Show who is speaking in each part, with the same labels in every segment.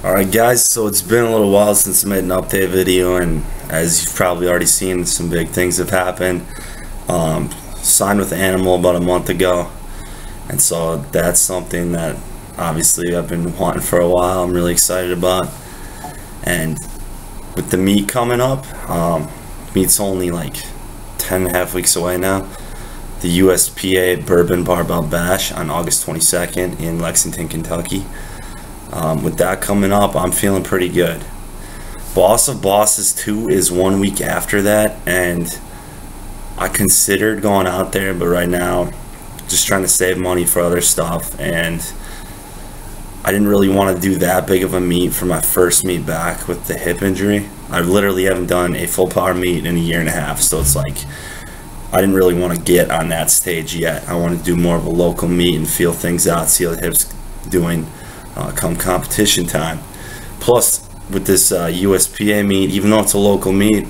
Speaker 1: Alright guys, so it's been a little while since I made an update video, and as you've probably already seen, some big things have happened. Signed with Animal about a month ago, and so that's something that obviously I've been wanting for a while. I'm really excited about. And with the meet coming up, meet's only like 10.5 weeks away now. The USPA Bourbon Barbell Bash on August 22nd in Lexington, Kentucky. With that coming up, I'm feeling pretty good. Boss of Bosses 2 is 1 week after that, and I considered going out there, but right now just trying to save money for other stuff, and I didn't really want to do that big of a meet for my first meet back with the hip injury. I literally haven't done a full power meet in a year and a half, so it's like I didn't really want to get on that stage yet. I want to do more of a local meet and feel things out, see how the hips doing come competition time. Plus, with this USPA meet, even though it's a local meet,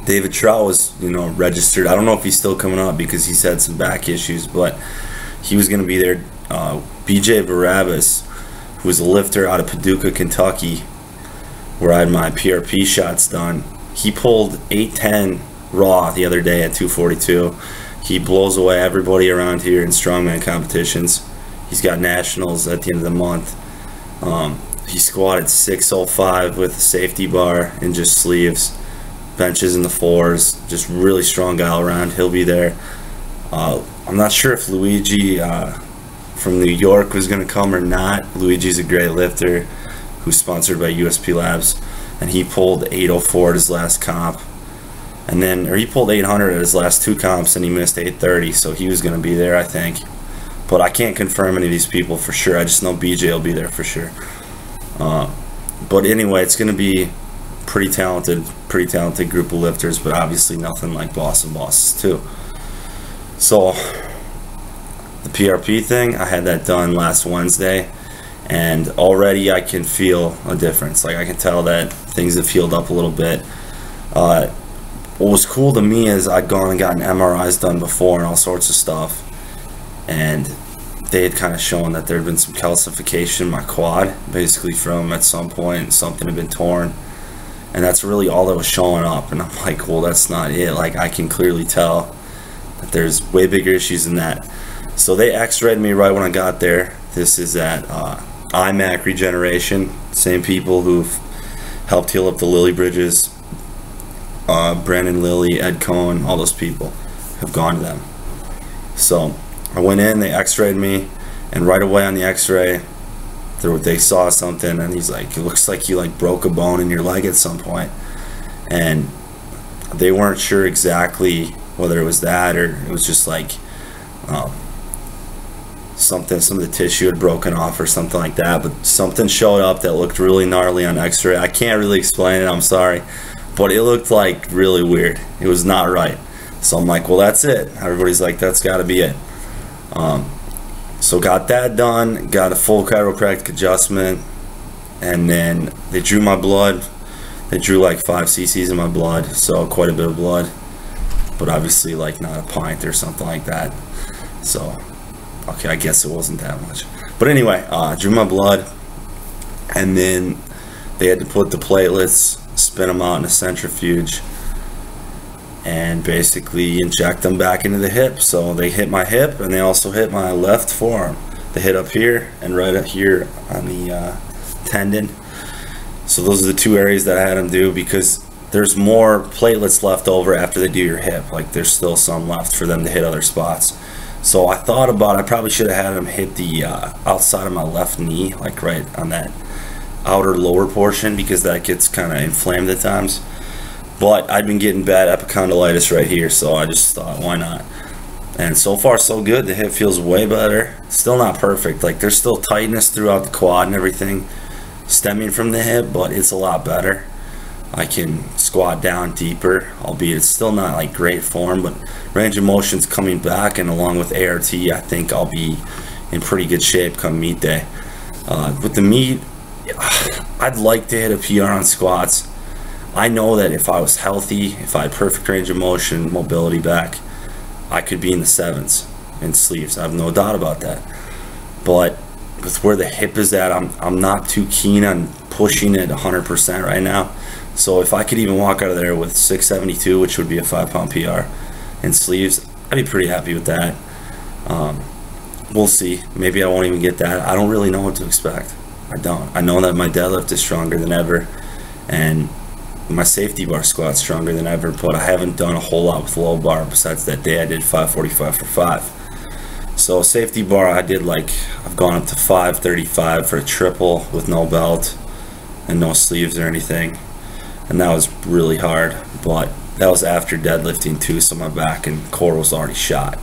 Speaker 1: David Trout was, registered. I don't know if he's still coming up because he's had some back issues, but he was going to be there. BJ Barabbas, who was a lifter out of Paducah, Kentucky, where I had my PRP shots done, he pulled 810 raw the other day at 242. He blows away everybody around here in strongman competitions. He's got nationals at the end of the month. He squatted 605 with a safety bar and just sleeves, benches in the fours. Just really strong guy all around. He'll be there. I'm not sure if Luigi from New York was going to come or not. Luigi's a great lifter who's sponsored by USP Labs, and he pulled 804 at his last comp, and then he pulled 800 at his last two comps, and he missed 830, so he was going to be there, I think. But I can't confirm any of these people for sure. I just know BJ will be there for sure. But anyway, it's going to be pretty talented group of lifters, but obviously nothing like Boss of Bosses 2. So the PRP thing, I had that done last Wednesday, and already I can feel a difference. Like, I can tell that things have healed up a little bit. What was cool to me is I'd gone and gotten MRIs done before and all sorts of stuff, and they had kind of shown that there had been some calcification in my quad, basically from at some point something had been torn, and that's really all that was showing up. And I'm like, well, that's not it. Like, I can clearly tell that there's way bigger issues than that. So they x-rayed me right when I got there. This is at IMAC Regeneration, same people who've helped heal up the Lilly Bridges, Brandon Lilly, Ed Cohen, all those people have gone to them. So I went in, they x-rayed me, and right away on the x-ray they saw something, and he's like, it looks like you broke a bone in your leg at some point. And they weren't sure exactly whether it was that or it was just like some of the tissue had broken off or something like that, but something showed up that looked really gnarly on x-ray. I can't really explain it, I'm sorry, but it looked like really weird. It was not right. So I'm like, well, that's it. Everybody's like, that's got to be it. So got that done, got a full chiropractic adjustment, and then they drew my blood. They drew like 5 cc's in my blood, so quite a bit of blood, but obviously like not a pint or something like that. So okay, I guess it wasn't that much, but anyway, drew my blood, and then they had to put the platelets, spin them out in a centrifuge, and basically inject them back into the hip. So they hit my hip, and they also hit my left forearm. They hit up here and right up here on the tendon. So those are the two areas that I had them do, because there's more platelets left over after they do your hip. Like, there's still some left for them to hit other spots. So I thought about, I probably should have had them hit the outside of my left knee, like right on that outer lower portion, because that gets kind of inflamed at times. But I'd been getting bad epicondylitis right here, so I just thought, why not? And so far so good. The hip feels way better. Still not perfect. Like, there's still tightness throughout the quad and everything stemming from the hip, but it's a lot better. I can squat down deeper, albeit it's still not like great form, but range of motion's coming back, and along with ART, I think I'll be in pretty good shape come meet day. With the meet, I'd like to hit a PR on squats. I know that if I was healthy, if I had perfect range of motion, mobility back, I could be in the 7s in sleeves. I have no doubt about that. But with where the hip is at, I'm not too keen on pushing it 100% right now. So if I could even walk out of there with 672, which would be a 5-pound PR, and sleeves, I'd be pretty happy with that. We'll see. Maybe I won't even get that. I don't really know what to expect. I don't. I know that my deadlift is stronger than ever, and my safety bar squat's stronger than ever, but I haven't done a whole lot with low bar besides that day I did 545 for 5. So safety bar, I did like, I've gone up to 535 for a triple with no belt and no sleeves or anything, and that was really hard, but that was after deadlifting too, so my back and core was already shot.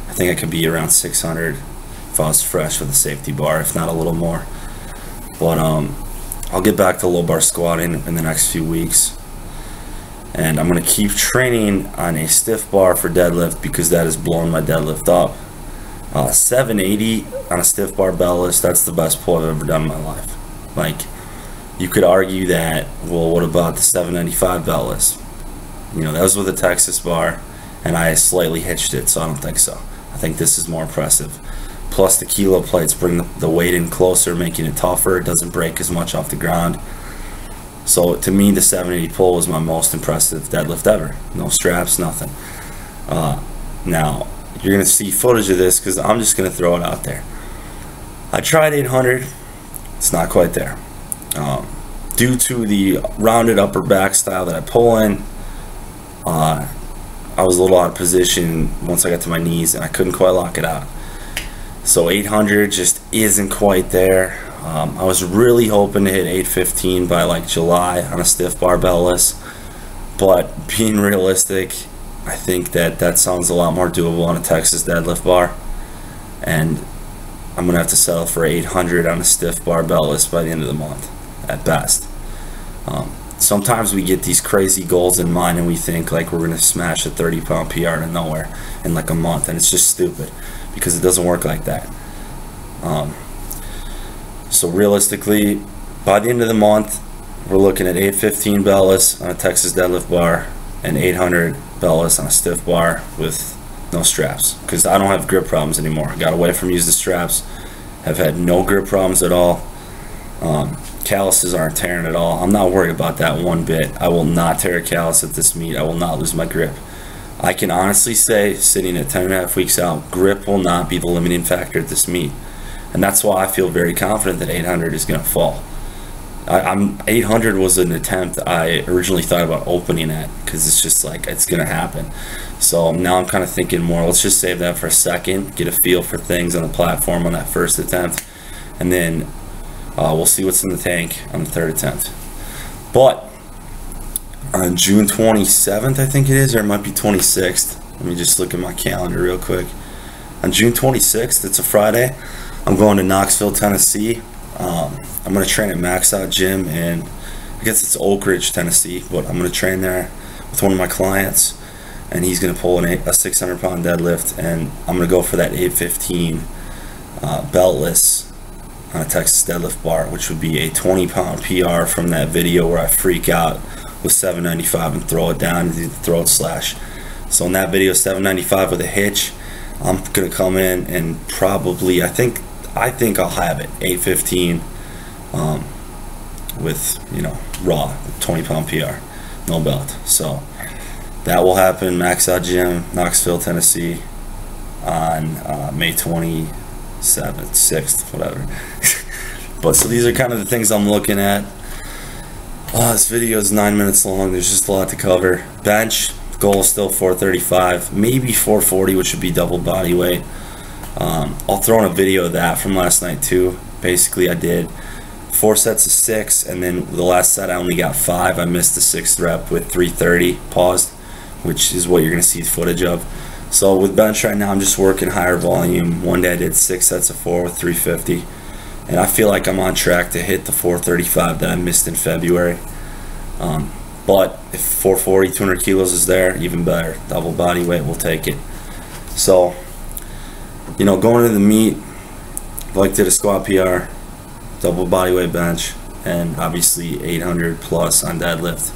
Speaker 1: I think I could be around 600 if I was fresh with a safety bar, if not a little more. But I'll get back to low bar squatting in the next few weeks, and I'm gonna keep training on a stiff bar for deadlift because that has blown my deadlift up. 780 on a stiff bar beltless, that's the best pull I've ever done in my life. Like, you could argue that, well, what about the 795 beltless? You know, that was with a Texas bar, and I slightly hitched it, so I don't think so. I think this is more impressive. Plus the kilo plates bring the weight in closer, making it tougher. It doesn't break as much off the ground. So to me, the 780 pull was my most impressive deadlift ever. No straps, nothing. Now, you're going to see footage of this because I'm just going to throw it out there. I tried 800. It's not quite there. Due to the rounded upper back style that I pull in, I was a little out of position once I got to my knees, and I couldn't quite lock it out. So 800 just isn't quite there. I was really hoping to hit 815 by like July on a stiff bar beltless, but being realistic, I think that sounds a lot more doable on a Texas deadlift bar, and I'm gonna have to settle for 800 on a stiff bar beltless by the end of the month at best. Sometimes we get these crazy goals in mind and we think like we're gonna smash a 30-pound PR out of nowhere in like a month, and it's just stupid because it doesn't work like that. So realistically, by the end of the month, we're looking at 815 beltless on a Texas deadlift bar and 800 beltless on a stiff bar with no straps, because I don't have grip problems anymore. I got away from using straps, have had no grip problems at all. Calluses aren't tearing at all. I'm not worried about that one bit. I will not tear a callus at this meet. I will not lose my grip. I can honestly say, sitting at 10.5 weeks out, grip will not be the limiting factor at this meet, and that's why I feel very confident that 800 is going to fall. 800 was an attempt I originally thought about opening at, because it's just like, it's going to happen. So now I'm kind of thinking more, let's just save that for a second, get a feel for things on the platform on that first attempt, and then we'll see what's in the tank on the third attempt. But on June 27th, I think it is, or it might be 26th. Let me just look at my calendar real quick. On June 26th, it's a Friday, I'm going to Knoxville, Tennessee. I'm going to train at Max Out Gym in, I guess it's Oak Ridge, Tennessee, but I'm going to train there with one of my clients, and he's going to pull a 600-pound deadlift, and I'm going to go for that 815 beltless on a Texas deadlift bar, which would be a 20-pound PR from that video where I freak out with 795 and throw it down and do the throat slash. So in that video, 795 with a hitch, I'm gonna come in and probably, I think I'll have it 815 with, you know, raw 20-pound PR, no belt. So that will happen. Max Out Gym, Knoxville, Tennessee, on May 27th, 6th, whatever. But so these are kind of the things I'm looking at. This video is 9 minutes long. There's just a lot to cover. Bench goal is still 435, maybe 440, which would be double body weight. I'll throw in a video of that from last night too. Basically, I did 4 sets of 6, and then the last set I only got 5. I missed the 6th rep with 330 paused, which is what you're gonna see footage of. So with bench right now, I'm just working higher volume. One day I did 6 sets of 4 with 350, and I feel like I'm on track to hit the 435 that I missed in February. But if 440, 200 kilos is there, even better. Double body weight, we'll take it. So, you know, going into the meet, like did a squat PR, double body weight bench, and obviously 800 plus on deadlift.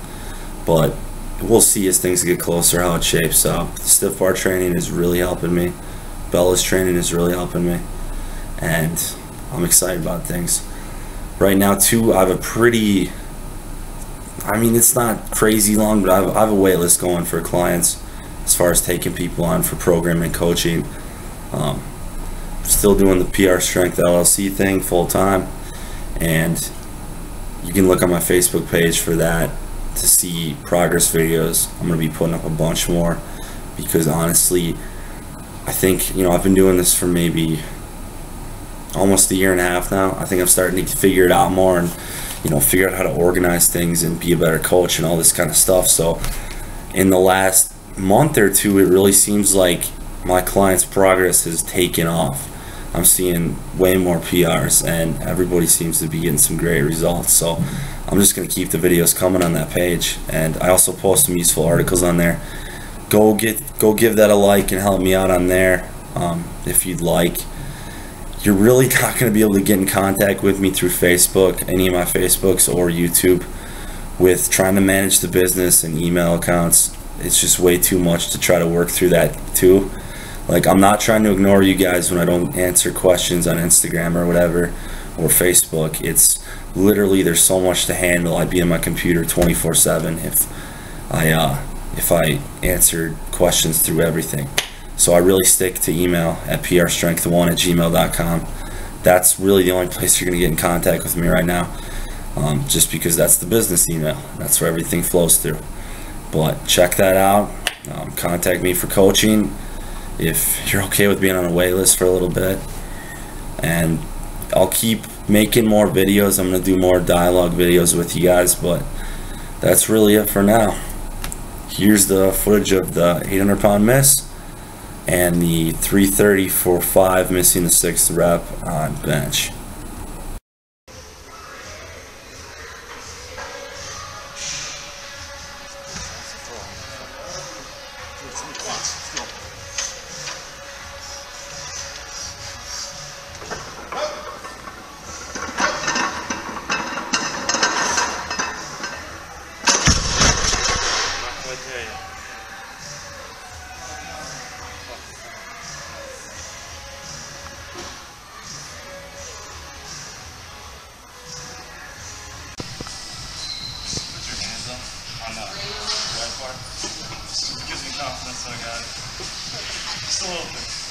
Speaker 1: But we'll see as things get closer how it shapes up. Stiff bar training is really helping me. Beltless training is really helping me. And I'm excited about things. Right now too, I have a pretty, I mean, it's not crazy long, but I have a wait list going for clients as far as taking people on for programming and coaching. Still doing the PR Strength LLC thing full time, and you can look on my Facebook page for that to see progress videos. I'm going to be putting up a bunch more because honestly, I think, you know, I've been doing this for maybe almost a year and a half now. I think I'm starting to figure it out more and, you know, figure out how to organize things and be a better coach and all this kind of stuff. So in the last month or two, it really seems like my clients' progress has taken off. I'm seeing way more PRs and everybody seems to be getting some great results. So I'm just going to keep the videos coming on that page, and I also post some useful articles on there. Go give that a like and help me out on there if you'd like. You're really not going to be able to get in contact with me through Facebook, any of my Facebooks or YouTube, with trying to manage the business and email accounts. It's just way too much to try to work through that too. Like, I'm not trying to ignore you guys when I don't answer questions on Instagram or whatever, or Facebook. It's literally, there's so much to handle. I'd be on my computer 24/7 if I answered questions through everything. So I really stick to email at prstrength1@gmail.com. That's really the only place you're going to get in contact with me right now, just because that's the business email. That's where everything flows through. But check that out. Contact me for coaching if you're okay with being on a wait list for a little bit. And I'll keep making more videos. I'm going to do more dialogue videos with you guys, but that's really it for now. Here's the footage of the 800-pound miss and the 330 for 5 missing the 6th rep on bench.
Speaker 2: Gives me confidence that I got it. Just a little bit.